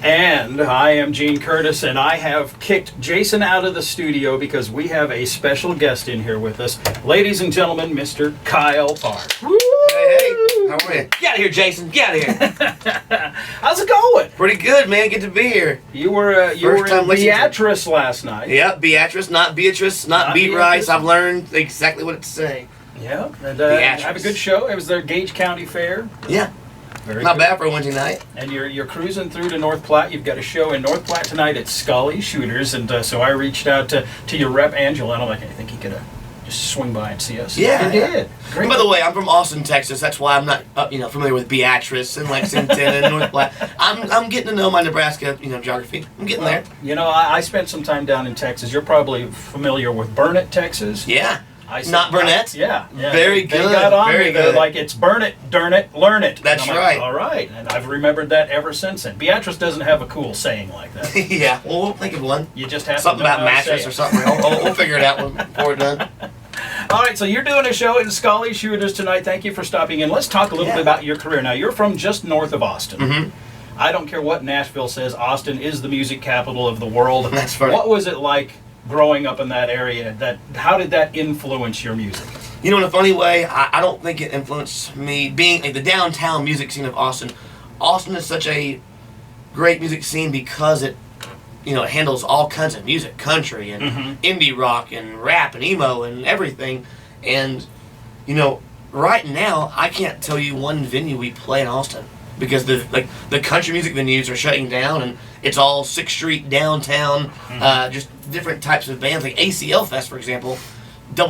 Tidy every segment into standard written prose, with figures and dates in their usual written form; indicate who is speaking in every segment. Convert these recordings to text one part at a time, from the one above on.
Speaker 1: And I am Gene Curtis, and I have kicked Jason out of the studio because we have a special guest in here with us. Ladies and gentlemen, Mr. Kyle Park.
Speaker 2: Woo! Hey, how are you? Get out of here, Jason. Get out of here.
Speaker 1: How's it going?
Speaker 2: Pretty good, man. Good to be here.
Speaker 1: You were in Beatrice last night.
Speaker 2: Yep, Beatrice, not Beatrice, not Beat Rice. I've learned exactly what it's saying.
Speaker 1: Yeah, and have a good show. It was their Gage County Fair.
Speaker 2: Yeah.
Speaker 1: Very
Speaker 2: Not
Speaker 1: good.
Speaker 2: bad for a Wednesday night.
Speaker 1: And you're cruising through to North Platte. You've got a show in North Platte tonight at Scully Shooters, and so I reached out to your rep, Angela, and I'm like, I think he could just swing by and see us.
Speaker 2: Yeah,
Speaker 1: he did. Great.
Speaker 2: And by the way, I'm from Austin, Texas. That's why I'm not familiar with Beatrice and Lexington and North Platte. I'm getting to know my Nebraska geography. I'm getting there.
Speaker 1: I spent some time down in Texas. You're probably familiar with Burnett, Texas.
Speaker 2: Yeah. Not Burnett?
Speaker 1: Yeah.
Speaker 2: Very good.
Speaker 1: They got on
Speaker 2: Very
Speaker 1: me. They're
Speaker 2: good.
Speaker 1: like, it's burn it, darn it, learn it.
Speaker 2: That's
Speaker 1: like,
Speaker 2: right.
Speaker 1: All right. And I've remembered that ever since then. Beatrice doesn't have a cool saying like that.
Speaker 2: Yeah. Well, we'll think of one.
Speaker 1: You just have
Speaker 2: something
Speaker 1: to know
Speaker 2: about
Speaker 1: how to
Speaker 2: mattress
Speaker 1: say
Speaker 2: or something. We'll figure it out before we're done.
Speaker 1: All right, so you're doing a show in Scully Shooters tonight. Thank you for stopping in. Let's talk a little bit about your career. Now, you're from just north of Austin.
Speaker 2: Mm-hmm.
Speaker 1: I don't care what Nashville says. Austin is the music capital of the world.
Speaker 2: That's funny.
Speaker 1: What was it like growing up in that area? How did that influence your music?
Speaker 2: In a funny way, I don't think it influenced me. Being the downtown music scene of Austin, Austin is such a great music scene because it handles all kinds of music, country and indie rock and rap and emo and everything. And, right now, I can't tell you one venue we play in Austin because the country music venues are shutting down and it's all 6th Street downtown, just different types of bands. Like ACL Fest, for example, the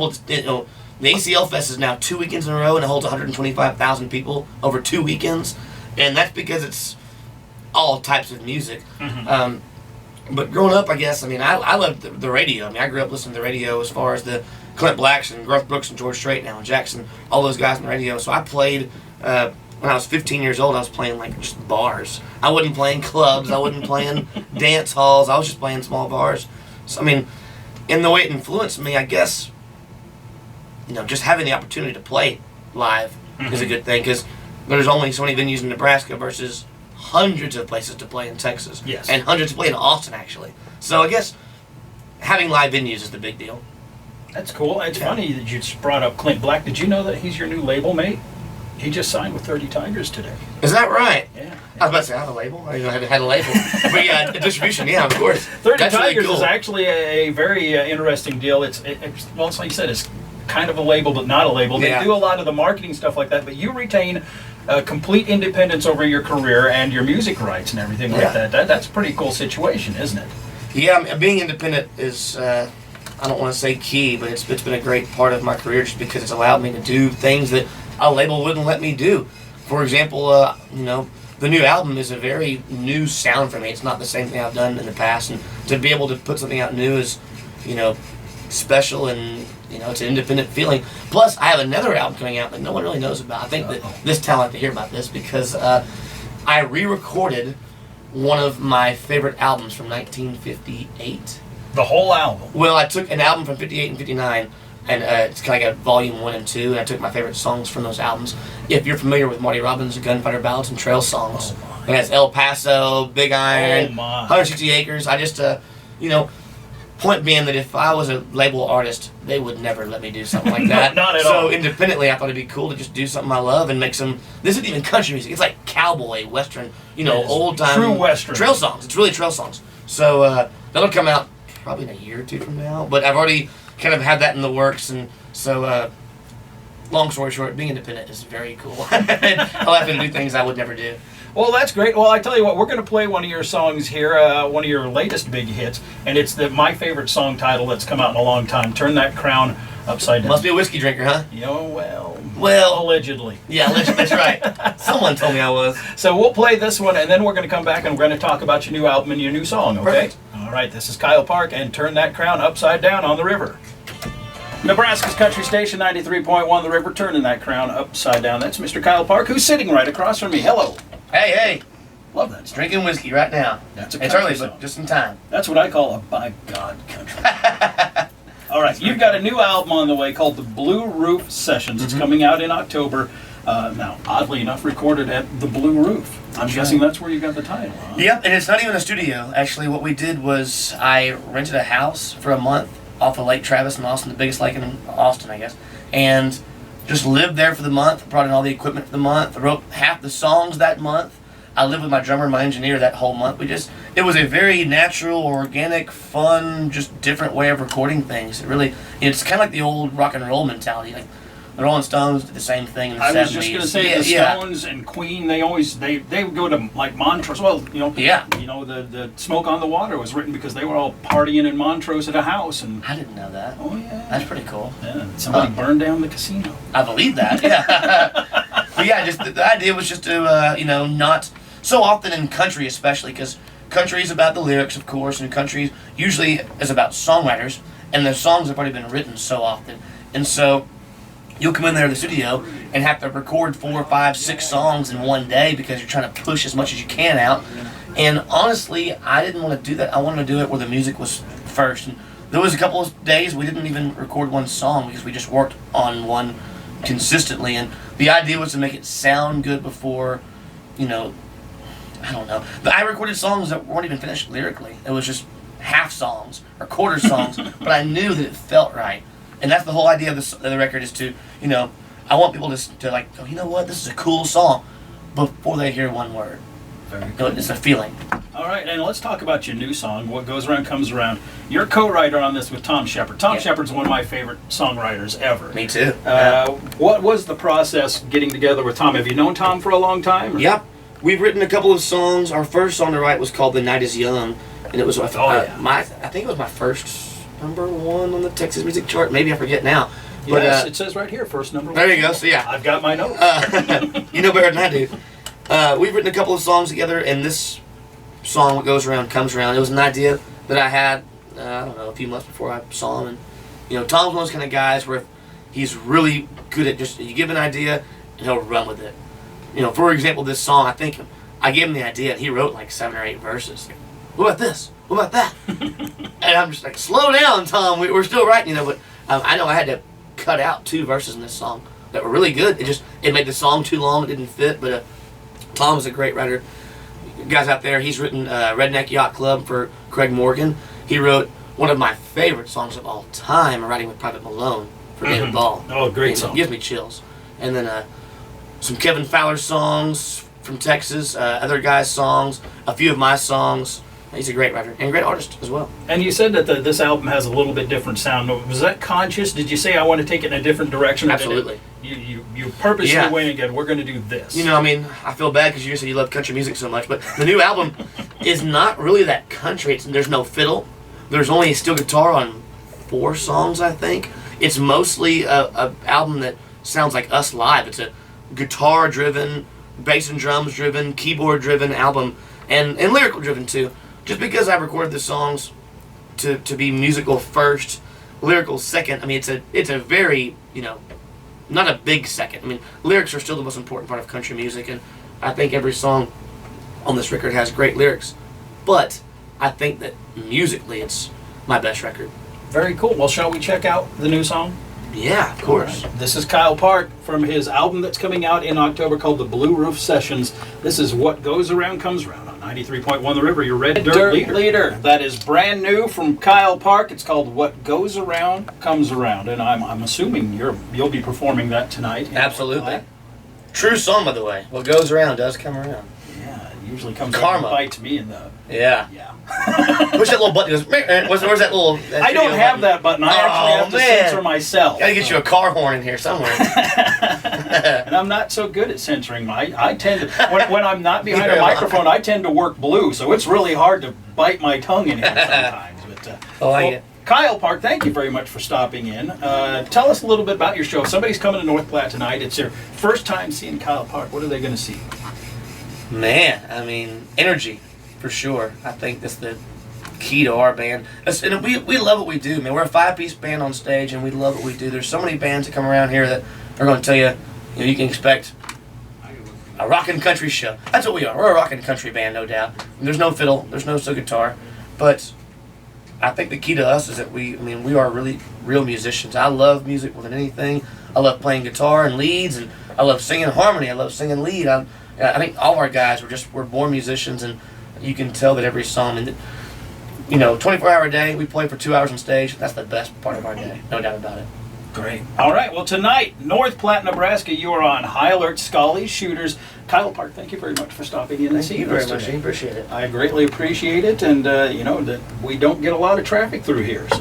Speaker 2: ACL Fest is now 2 weekends in a row and it holds 125,000 people over 2 weekends. And that's because it's all types of music. But growing up, I guess, I loved the radio. I grew up listening to the radio as far as the Clint Blacks and Garth Brooks and George Strait, now and Jackson, all those guys on the radio. So I played, when I was 15 years old, I was playing just bars. I wasn't playing clubs. I wasn't playing dance halls. I was just playing small bars. So, in the way it influenced me, I guess, just having the opportunity to play live is a good thing because there's only so many venues in Nebraska versus hundreds of places to play in Texas.
Speaker 1: Yes.
Speaker 2: And hundreds to play in Austin, actually. So I guess having live venues is the big deal.
Speaker 1: That's cool. It's funny that you just brought up Clint Black. Did you know that he's your new label mate? He just signed with 30 Tigers today.
Speaker 2: Is that right?
Speaker 1: Yeah.
Speaker 2: I was about to say, I have a label. I didn't know I had a label. But yeah, distribution, yeah, of course.
Speaker 1: 30
Speaker 2: That's
Speaker 1: Tigers
Speaker 2: really cool.
Speaker 1: is actually a very interesting deal. It's like you said, it's kind of a label, but not a label. They do a lot of the marketing stuff like that, but you retain complete independence over your career and your music rights and everything like that. That's a pretty cool situation, isn't it?
Speaker 2: Yeah, being independent is, I don't want to say key, but it's been a great part of my career just because it's allowed me to do things that a label wouldn't let me do. For example, the new album is a very new sound for me. It's not the same thing I've done in the past, and to be able to put something out new is, special and it's an independent feeling. Plus, I have another album coming out that no one really knows about. I think that this town will have to hear about this because I re-recorded one of my favorite albums from 1958.
Speaker 1: The whole album?
Speaker 2: Well, I took an album from 58 and 59, and it's kind of like a volume 1 and 2, and I took my favorite songs from those albums. If you're familiar with Marty Robbins' Gunfighter Ballads and Trail Songs, it has El Paso, Big Iron, 160 Acres. I just, point being that if I was a label artist, they would never let me do something like that.
Speaker 1: Not at all.
Speaker 2: So independently, I thought it'd be cool to just do something I love and make some. This isn't even country music. It's like cowboy, western, old time.
Speaker 1: True western.
Speaker 2: Trail songs. It's really trail songs. So that'll come out probably in a year or two from now. But I've already kind of had that in the works, and so. Long story short, being independent is very cool. I'll have to do things I would never do.
Speaker 1: Well, that's great. Well, I tell you what, we're going to play one of your songs here, one of your latest big hits, and it's my favorite song title that's come out in a long time, Turn That Crown Upside Down.
Speaker 2: Must be a whiskey drinker, huh?
Speaker 1: Well, allegedly.
Speaker 2: Yeah, allegedly, that's right. Someone told me I was.
Speaker 1: So we'll play this one, and then we're going to come back and we're going to talk about your new album and your new song, okay?
Speaker 2: Perfect.
Speaker 1: All right, this is Kyle Park and Turn That Crown Upside Down on the River. Nebraska's Country Station 93.1 The River, turning that crown upside down. That's Mr. Kyle Park, who's sitting right across from me. Hello.
Speaker 2: Hey.
Speaker 1: Love that.
Speaker 2: Drinking whiskey right now.
Speaker 1: That's a
Speaker 2: It's
Speaker 1: country
Speaker 2: early,
Speaker 1: song.
Speaker 2: but just in time.
Speaker 1: That's what I call a by God country. All right, you've got a new album on the way called The Blue Roof Sessions. It's coming out in October. Now, oddly enough, recorded at the Blue Roof. I'm guessing that's where you got the title, huh?
Speaker 2: Yep, and it's not even a studio. Actually, what we did was I rented a house for a month off of Lake Travis in Austin, the biggest lake in Austin, I guess, and just lived there for the month, brought in all the equipment for the month, wrote half the songs that month. I lived with my drummer and my engineer that whole month. It was a very natural, organic, fun, just different way of recording things. It's kind of like the old rock and roll mentality. Like, the Rolling Stones did the same thing in the 70s.
Speaker 1: I was just going to say, the Stones and Queen, they would go to, like, Montrose. Well, the Smoke on the Water was written because they were all partying in Montrose at a house. And
Speaker 2: I didn't know that.
Speaker 1: Oh, yeah.
Speaker 2: That's pretty cool.
Speaker 1: Yeah, somebody burned down the casino.
Speaker 2: I believe that, yeah. But yeah, just the idea was just to, not so often in country especially, because country is about the lyrics, of course, and country usually is about songwriters, and the songs have already been written so often. And so you'll come in there to the studio and have to record 4, 5, 6 songs in one day because you're trying to push as much as you can out. And honestly, I didn't want to do that. I wanted to do it where the music was first. And there was a couple of days we didn't even record one song because we just worked on one consistently. And the idea was to make it sound good before, I don't know. But I recorded songs that weren't even finished lyrically. It was just half songs or quarter songs, but I knew that it felt right. And that's the whole idea of the record is to, I want people to like, oh, you know what, this is a cool song, before they hear one word.
Speaker 1: Very cool.
Speaker 2: It's a feeling.
Speaker 1: All right, and let's talk about your new song, What Goes Around Comes Around. You're a co-writer on this with Tom Shepard. Tom Shepard's one of my favorite songwriters ever.
Speaker 2: Me too.
Speaker 1: What was the process getting together with Tom? Have you known Tom for a long time? Or?
Speaker 2: Yep. We've written a couple of songs. Our first song to write was called The Night Is Young, and it was I think it was my first #1 on the Texas music chart. Maybe I forget now. But,
Speaker 1: yes, it says right here, first #1.
Speaker 2: There you go. So yeah,
Speaker 1: I've got my notes.
Speaker 2: You know better than I do. We've written a couple of songs together, and this song, What Goes Around Comes Around, it was an idea that I had, a few months before I saw him. And Tom's one of those kind of guys where he's really good at just, you give an idea, and he'll run with it. For example, this song, I think I gave him the idea, and he wrote like 7 or 8 verses. What about this? What about that? And I'm just like, slow down, Tom. We're still writing, but I know I had to cut out 2 verses in this song that were really good. It made the song too long. It didn't fit. But Tom's a great writer. Guys out there, he's written Redneck Yacht Club for Craig Morgan. He wrote one of my favorite songs of all time, Riding with Private Malone for David Ball.
Speaker 1: Oh, great song.
Speaker 2: It gives me chills. And then some Kevin Fowler songs from Texas, other guys' songs, a few of my songs. He's a great writer and a great artist as well.
Speaker 1: And you said that this album has a little bit different sound. Was that conscious? Did you say I want to take it in a different direction?
Speaker 2: Absolutely.
Speaker 1: You purposely went and said, we're going to do this.
Speaker 2: I feel bad because you said you love country music so much, but the new album is not really that country. There's no fiddle. There's only steel guitar on 4 songs, I think. It's mostly a album that sounds like us live. It's a guitar-driven, bass and drums-driven, keyboard-driven album, and lyrical-driven too. Just because I recorded the songs to be musical first, lyrical second. It's a very, not a big second. Lyrics are still the most important part of country music, and I think every song on this record has great lyrics. But I think that musically it's my best record.
Speaker 1: Very cool. Well, shall we check out the new song?
Speaker 2: Yeah, of course.
Speaker 1: Right. This is Kyle Park from his album that's coming out in October called The Blue Roof Sessions. This is What Goes Around Comes Around on 93.1 The River, your Red Dirt Leader. That is brand new from Kyle Park. It's called What Goes Around Comes Around, and I'm assuming you'll be performing that tonight.
Speaker 2: Absolutely. True song, by the way. What goes around does come around.
Speaker 1: Yeah, it usually comes
Speaker 2: Karma.
Speaker 1: and bites me in the...
Speaker 2: Yeah.
Speaker 1: Yeah.
Speaker 2: Push that little button. Where's that little...
Speaker 1: I don't have that button. I actually have to censor myself.
Speaker 2: Gotta get you a car horn in here somewhere.
Speaker 1: And I'm not so good at censoring. I tend to... When I'm not behind a microphone, I tend to work blue, so it's really hard to bite my tongue in here sometimes. But, Kyle Park, thank you very much for stopping in. Tell us a little bit about your show. If somebody's coming to North Platte tonight, it's their first time seeing Kyle Park. What are they going to see?
Speaker 2: Man, energy, for sure. I think that's the key to our band. And we love what we do, man. We're a 5-piece band on stage, and we love what we do. There's so many bands that come around here that are going to tell you, you can expect a rockin' country show. That's what we are. We're a rockin' country band, no doubt. And there's no fiddle, there's no steel guitar, but I think the key to us is that we are really real musicians. I love music more than anything. I love playing guitar and leads, and I love singing harmony. I love singing lead. I think all of our guys we're born musicians, and you can tell that every song. And 24-hour day, we play for 2 hours on stage. That's the best part of our day, no doubt about it.
Speaker 1: Great. All right. Well, tonight, North Platte, Nebraska, you are on High Alert, Scully, Shooters. Kyle Park, thank you very much for stopping in and seeing us today.
Speaker 2: Thank you very much. I appreciate it.
Speaker 1: I greatly appreciate it, and that we don't get a lot of traffic through here. So,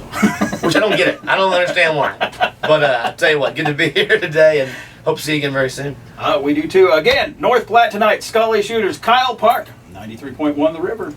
Speaker 2: which I don't get it. I don't understand why. But I tell you what, good to be here today, and hope to see you again very soon.
Speaker 1: We do too. Again, North Platte tonight, Scully, Shooters, Kyle Park, 93.1 The River.